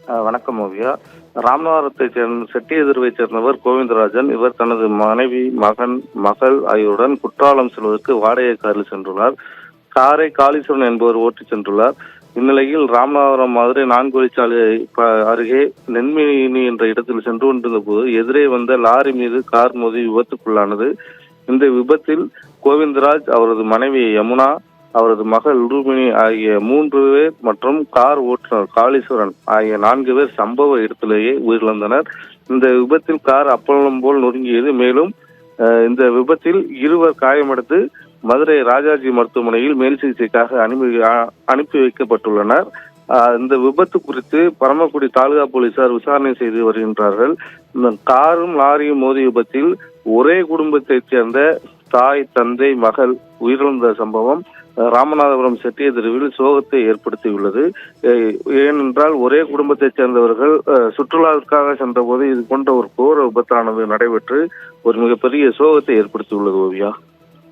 வணக்கம் ஓவியா. ராமநாதபுரத்தைச் சேர்ந்த செட்டியெதிர்வைச் சேர்ந்தவர் கோவிந்தராஜன். இவர் தனது மனைவி, மகள் ஆகியோருடன் குற்றாலம் செல்வதற்கு வாடகை காரில் சென்றுள்ளார். காரை காளீஸ்வரன் என்பவர் ஓட்டிச் சென்றுள்ளார். இந்நிலையில் ராமநாதபுரம் மதுரை 4 வழிச்சாலை அருகே நென்மினி என்ற இடத்தில் சென்று கொண்டிருந்த போது எதிரே வந்த லாரி மீது கார் மோதி விபத்துக்குள்ளானது. இந்த விபத்தில் கோவிந்தராஜ், அவரது மனைவி யமுனா, அவரது மகள் ரூபினி ஆகிய 3 பேர் மற்றும் கார் ஓட்டுநர் காளீஸ்வரன் ஆகிய 4 பேர் சம்பவ இடத்திலேயே உயிரிழந்தனர். இந்த விபத்தில் கார் அப்பளம் போல் நொறுங்கியது. மேலும் இந்த விபத்தில் 2 காயமடைந்து மதுரை ராஜாஜி மருத்துவமனையில் மேல் சிகிச்சைக்காக அனுப்பி வைக்கப்பட்டுள்ளனர். இந்த விபத்து குறித்து பரமக்குடி தாலுகா போலீசார் விசாரணை செய்து வருகின்றார்கள். இந்த காரும் லாரியும் மோதிய விபத்தில் ஒரே குடும்பத்தைச் சேர்ந்த தாய், தந்தை, மகள் உயிரிழந்த சம்பவம் ராமநாதபுரம் செட்டியதெருவில் சோகத்தை ஏற்படுத்தியுள்ளது. ஏனென்றால் ஒரே குடும்பத்தைச் சேர்ந்தவர்கள் சுற்றுலாவிற்காக சென்றபோது இது போன்ற ஒரு கோர விபத்தானது நடைபெற்று ஒரு மிகப்பெரிய சோகத்தை ஏற்படுத்தியுள்ளது ஓவியா.